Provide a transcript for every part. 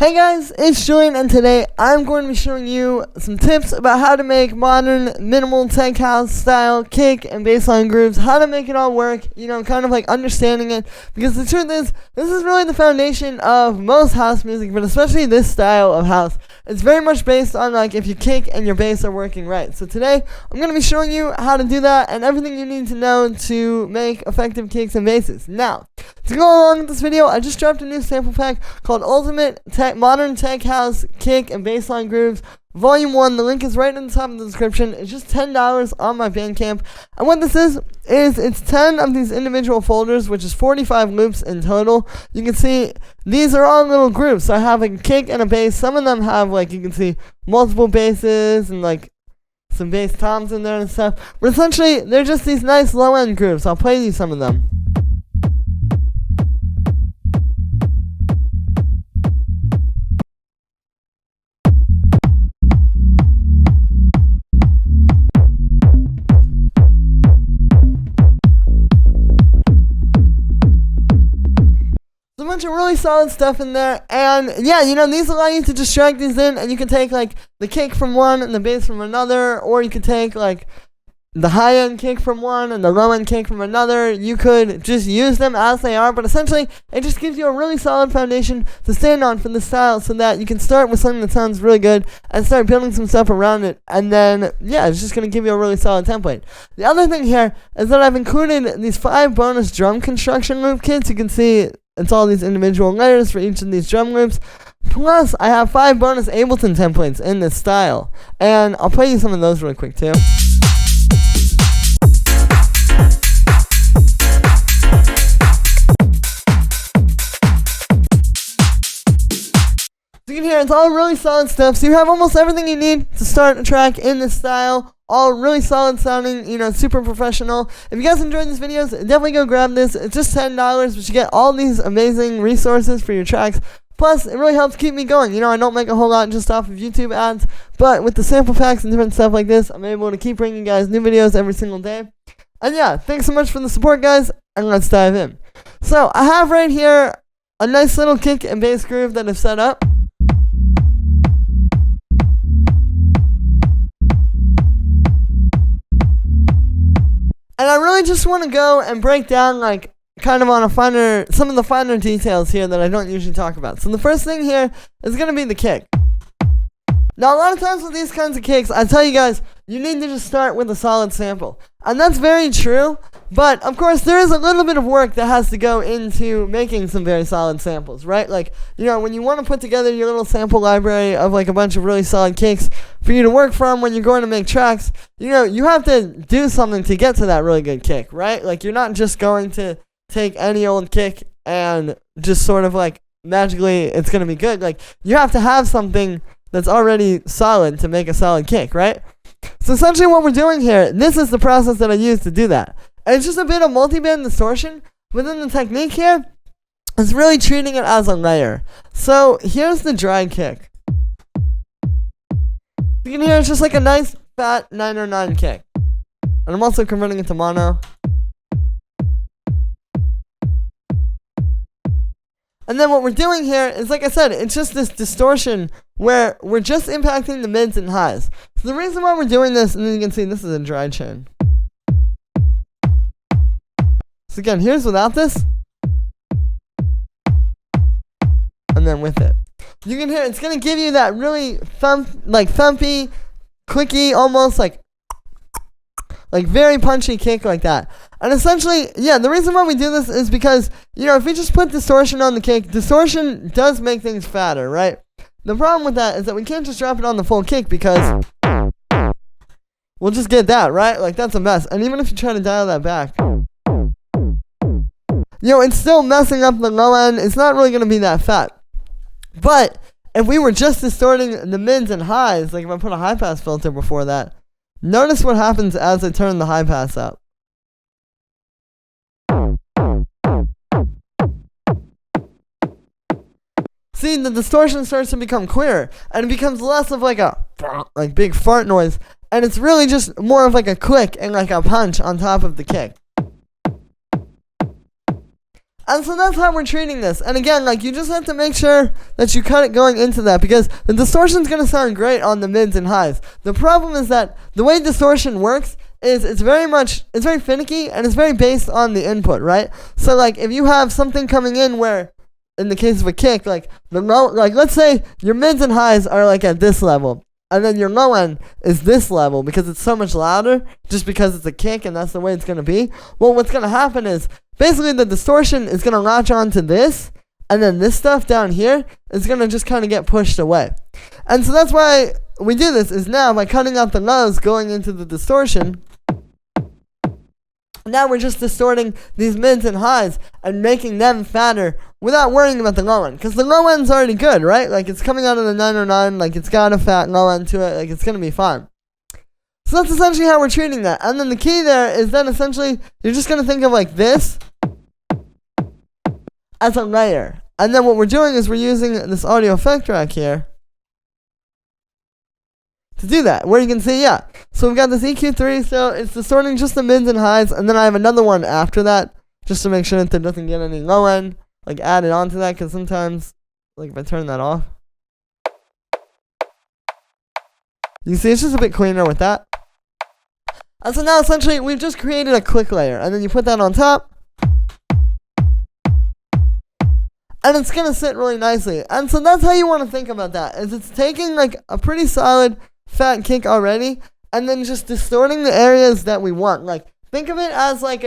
Hey guys, it's Julian, and today I'm going to be showing you some tips about how to make modern minimal tech house style kick and bassline grooves, how to make it all work, kind of like understanding it, because the truth is, this is really the foundation of most house music, but especially this style of house. It's very much based on like if your kick and your bass are working right. So today, I'm going to be showing you how to do that and everything you need to know to make effective kicks and basses. Now, to go along with this video, I just dropped a new sample pack called Ultimate Modern Tech House Kick and Bassline Grooves Volume 1. The link is right in the top of the description. It's just $10 on my Bandcamp. And what this is it's 10 of these individual folders, which is 45 loops in total. You can see these are all little grooves. So I have a kick and a bass. Some of them have, like, you can see multiple basses and like some bass toms in there and stuff. But essentially, they're just these nice low-end grooves. I'll play you some of them. A bunch of really solid stuff in there, and yeah, these allow you to just drag these in, and you can take like the kick from one and the bass from another, or you could take like the high-end kick from one and the low-end kick from another. You could just use them as they are, but essentially it just gives you a really solid foundation to stand on for this style, so that you can start with something that sounds really good and start building some stuff around it, and then yeah, it's just going to give you a really solid template. The other thing here is that I've included these 5 bonus drum construction loop kits. You can see it's all these individual layers for each of these drum loops. Plus, I have 5 bonus Ableton templates in this style. And I'll play you some of those really quick too. So you can hear it's all really solid stuff. So you have almost everything you need to start a track in this style. All really solid sounding, super professional. If you guys enjoyed these videos, definitely go grab this. It's just $10, but you get all these amazing resources for your tracks. Plus, it really helps keep me going. I don't make a whole lot just off of YouTube ads, but with the sample packs and different stuff like this, I'm able to keep bringing you guys new videos every single day. And yeah, thanks so much for the support, guys, and let's dive in. So, I have right here a nice little kick and bass groove that I've set up. And I really just want to go and break down, like, kind of on some of the finer details here that I don't usually talk about. So the first thing here is going to be the kick. Now, a lot of times with these kinds of kicks, I tell you guys, you need to just start with a solid sample. And that's very true, but of course there is a little bit of work that has to go into making some very solid samples, right? Like, when you want to put together your little sample library of like a bunch of really solid kicks for you to work from when you're going to make tracks, you have to do something to get to that really good kick, right? Like, you're not just going to take any old kick and just sort of like magically it's going to be good. Like, you have to have something that's already solid to make a solid kick, right? So essentially what we're doing here, this is the process that I use to do that. And it's just a bit of multi-band distortion. Within the technique here, it's really treating it as a layer. So here's the dry kick. You can hear it's just like a nice fat 909 kick. And I'm also converting it to mono. And then what we're doing here is, like I said, it's just this distortion where we're just impacting the mids and highs. So the reason why we're doing this, and then you can see this is a dry chain. So again, here's without this. And then with it. You can hear it's going to give you that really thumpy, clicky, almost like very punchy kick like that. And essentially, yeah, the reason why we do this is because, if we just put distortion on the kick, distortion does make things fatter, right? The problem with that is that we can't just drop it on the full kick because we'll just get that, right? Like, that's a mess. And even if you try to dial that back, it's still messing up the low end. It's not really going to be that fat. But if we were just distorting the mids and highs, like if I put a high pass filter before that, notice what happens as I turn the high pass up. See, the distortion starts to become clearer, and it becomes less of like a big fart noise, and it's really just more of like a click and like a punch on top of the kick. And so that's how we're treating this. And again, like, you just have to make sure that you cut it going into that, because the distortion's going to sound great on the mids and highs. The problem is that the way distortion works is it's very finicky, and it's very based on the input, right? So like, if you have something coming in where, in the case of a kick, like let's say your mids and highs are like at this level, and then your low end is this level because it's so much louder, just because it's a kick and that's the way it's going to be. Well, what's going to happen is basically the distortion is going to latch onto this, and then this stuff down here is going to just kind of get pushed away. And so that's why we do this, is now by cutting out the lows going into the distortion, now we're just distorting these mids and highs and making them fatter without worrying about the low end. Because the low end's already good, right? Like, it's coming out of the 909, like, it's got a fat low end to it, like, it's going to be fine. So that's essentially how we're treating that. And then the key there is then essentially, you're just going to think of like this as a layer. And then what we're doing is we're using this audio effect track here to do that, where you can see, yeah. So we've got this EQ3, so it's distorting just the mids and highs, and then I have another one after that, just to make sure that it doesn't get any low end, like, added onto that, because sometimes, like, if I turn that off, you see it's just a bit cleaner with that. And so now essentially we've just created a click layer, and then you put that on top, and it's gonna sit really nicely. And so that's how you want to think about that, is it's taking like a pretty solid fat kick already, and then just distorting the areas that we want. Like, think of it as like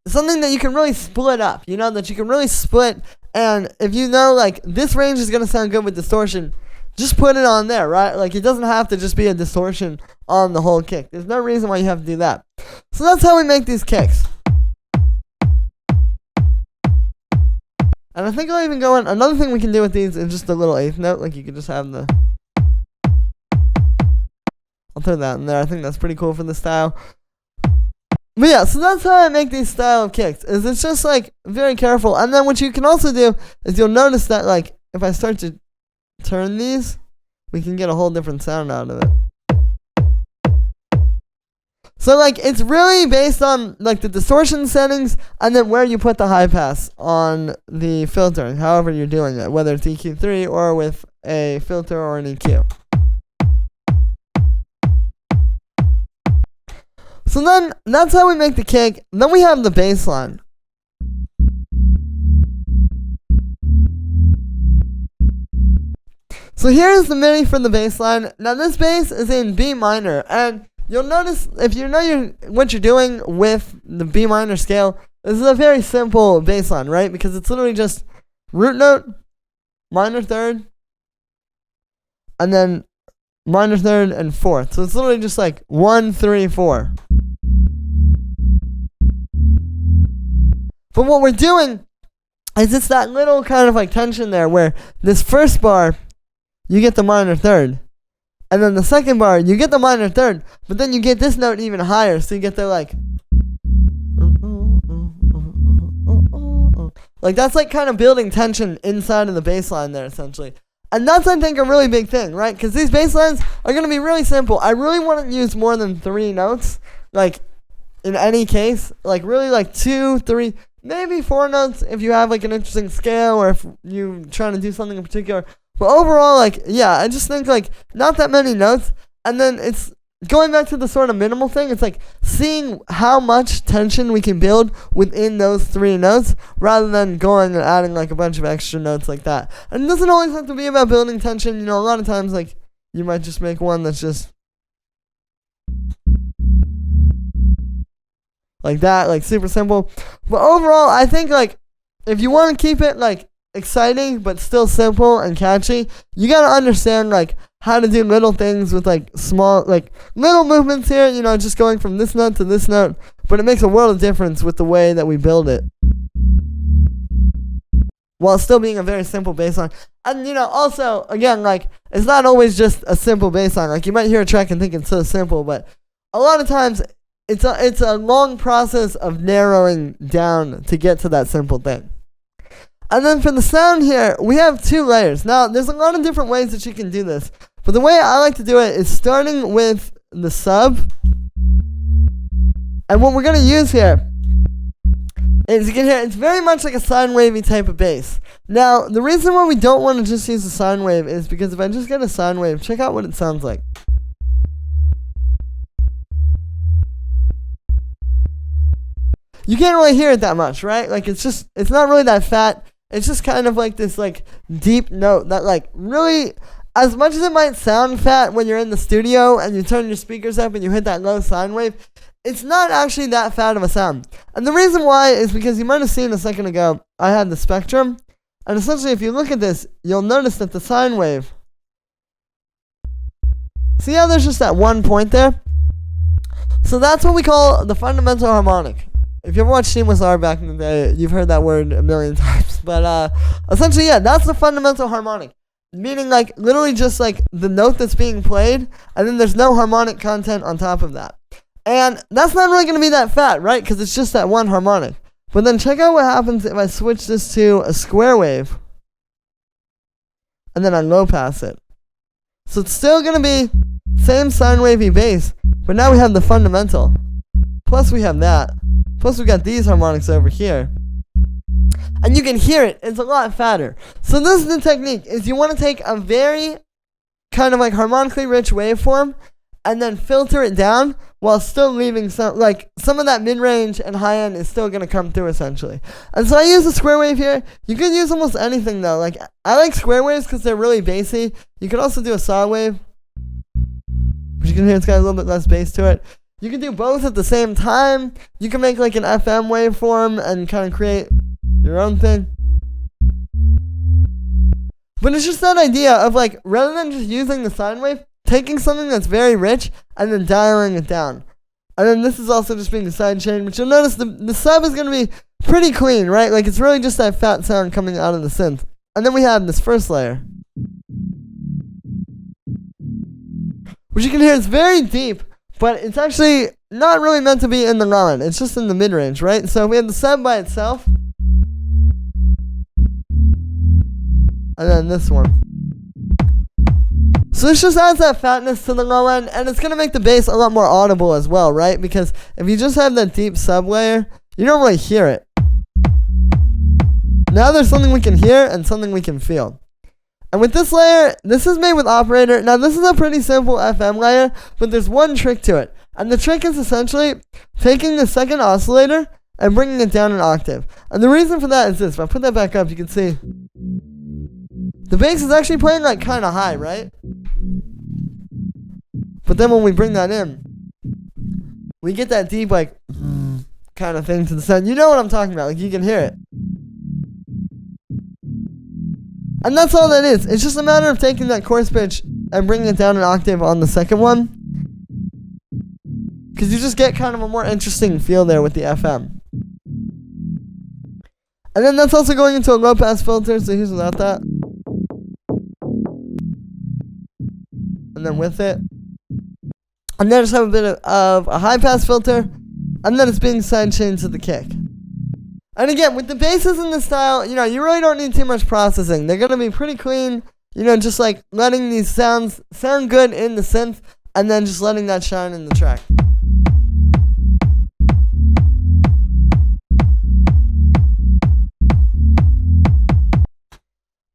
something that you can really split up, you know, that you can really split. And if you know, like, this range is gonna sound good with distortion, just put it on there, right? Like, it doesn't have to just be a distortion on the whole kick. There's no reason why you have to do that. So that's how we make these kicks. And I think I'll even go in, another thing we can do with these is just a little eighth note, like, you could just have the, I'll throw that in there. I think that's pretty cool for the style. But yeah, so that's how I make these style of kicks, is it's just like very careful. And then what you can also do is you'll notice that, like, if I start to turn these, we can get a whole different sound out of it. So like, it's really based on like the distortion settings, and then where you put the high pass on the filter, however you're doing it, whether it's EQ3 or with a filter or an EQ. So then that's how we make the kick. Then we have the bass line. So here's the MIDI for the bass line. Now this bass is in B minor, and you'll notice, if you know what you're doing with the B minor scale, this is a very simple bass line, right? Because it's literally just root note, minor third, and then minor third and fourth. So it's literally just like 1, 3, 4. But what we're doing is it's that little kind of like tension there, where this first bar, you get the minor third. And then the second bar, you get the minor third, but then you get this note even higher, so you get the like that's like kind of building tension inside of the bass line there, essentially. And that's, I think, a really big thing, right? Because these bass lines are going to be really simple. I really want to use more than 3 notes, like, in any case. Like, really, like, 2, 3, maybe 4 notes if you have, like, an interesting scale, or if you're trying to do something in particular. But overall, like, yeah, I just think, like, not that many notes. And then it's going back to the sort of minimal thing. It's like seeing how much tension we can build within those 3 notes, rather than going and adding, like, a bunch of extra notes like that. And it doesn't always have to be about building tension. You know, a lot of times, like, you might just make one that's just like that, like, super simple. But overall, I think, like, if you want to keep it, like, exciting but still simple and catchy, you gotta understand, like, how to do little things with, like, small, like, little movements here, you know, just going from this note to this note. But it makes a world of difference with the way that we build it, while still being a very simple bass line. And, you know, also, again, like, it's not always just a simple bass line. Like, you might hear a track and think it's so simple, but a lot of times it's a long process of narrowing down to get to that simple thing. And then for the sound here, we have 2 layers. Now, there's a lot of different ways that you can do this, but the way I like to do it is starting with the sub. And what we're going to use here As you can hear, it's very much like a sine wavy type of bass. Now, the reason why we don't want to just use a sine wave is because if I just get a sine wave, check out what it sounds like. You can't really hear it that much, right? Like, it's not really that fat. It's just kind of like this, like, deep note that, like, really, as much as it might sound fat when you're in the studio and you turn your speakers up and you hit that low sine wave, it's not actually that fat of a sound. And the reason why is because you might have seen a second ago, I had the spectrum. And essentially, if you look at this, you'll notice that the sine wave, see how there's just that one point there? So that's what we call the fundamental harmonic. If you ever watched Seamless R back in the day, you've heard that word a million times. But essentially, yeah, that's the fundamental harmonic. Meaning, like, literally just, like, the note that's being played, and then there's no harmonic content on top of that. And that's not really going to be that fat, right? Because it's just that one harmonic. But then check out what happens if I switch this to a square wave, and then I low pass it. So it's still going to be same sine wavy bass, but now we have the fundamental. Plus we have that. Plus we got these harmonics over here. And you can hear it. It's a lot fatter. So this is the technique. Is you want to take a very kind of like harmonically rich waveform and then filter it down while still leaving some of that mid-range and high-end is still going to come through essentially. And so I use a square wave here. You could use almost anything though. Like, I like square waves because they're really bassy. You could also do a saw wave, which you can hear it's got a little bit less bass to it. You can do both at the same time. You can make like an FM waveform and kind of create your own thing. But it's just that idea of like, rather than just using the sine wave, taking something that's very rich and then dialing it down. And then this is also just being a side chain, but you'll notice the sub is going to be pretty clean, right? Like, it's really just that fat sound coming out of the synth. And then we have this first layer, which you can hear is very deep, but it's actually not really meant to be in the low end. It's just in the mid-range, right? So we have the sub by itself, and then this one. So this just adds that fatness to the low end, and it's going to make the bass a lot more audible as well, right? Because if you just have that deep sub layer, you don't really hear it. Now there's something we can hear and something we can feel. And with this layer, this is made with operator. Now this is a pretty simple FM layer, but there's one trick to it. And the trick is essentially taking the second oscillator and bringing it down an octave. And the reason for that is this. If I put that back up, you can see the bass is actually playing like kind of high, right? But then when we bring that in, we get that deep like kind of thing to the sound. You know what I'm talking about. Like, you can hear it. And that's all that is. It's just a matter of taking that chorus pitch and bringing it down an octave on the second one. Because you just get kind of a more interesting feel there with the FM. And then that's also going into a low pass filter, so here's without that. And then with it. And then just have a bit of a high pass filter. And then it's being side chained to the kick. And again, with the basses in this style, you know, you really don't need too much processing. They're going to be pretty clean, you know, just like letting these sounds sound good in the synth and then just letting that shine in the track.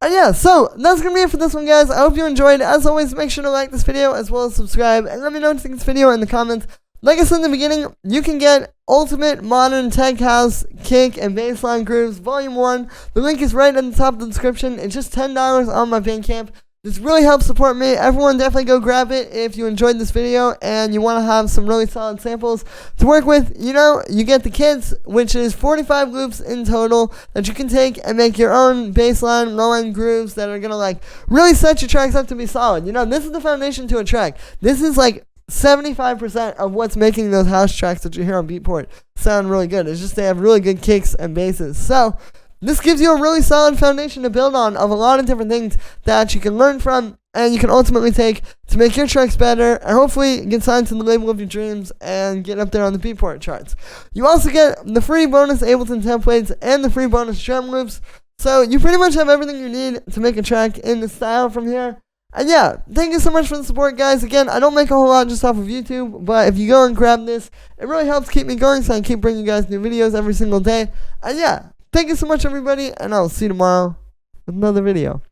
And yeah, so that's going to be it for this one, guys. I hope you enjoyed. As always, make sure to like this video as well as subscribe. And let me know what you think of this video in the comments. Like I said in the beginning, you can get Ultimate Modern Tech House Kick and Bassline Grooves Volume 1. The link is right at the top of the description. It's just $10 on my Bandcamp. This really helps support me. Everyone definitely go grab it if you enjoyed this video and you want to have some really solid samples to work with. You know, you get the kits, which is 45 loops in total that you can take and make your own bassline, low-end grooves that are going to like really set your tracks up to be solid. You know, this is the foundation to a track. This is like 75% of what's making those house tracks that you hear on Beatport sound really good. It's just they have really good kicks and basses. So this gives you a really solid foundation to build on of a lot of different things that you can learn from and you can ultimately take to make your tracks better and hopefully get signed to the label of your dreams and get up there on the Beatport charts. You also get the free bonus Ableton templates and the free bonus drum loops. So you pretty much have everything you need to make a track in the style from here. And yeah, thank you so much for the support, guys. Again, I don't make a whole lot just off of YouTube, but if you go and grab this, it really helps keep me going, so I can keep bringing you guys new videos every single day. And yeah, thank you so much, everybody, and I'll see you tomorrow with another video.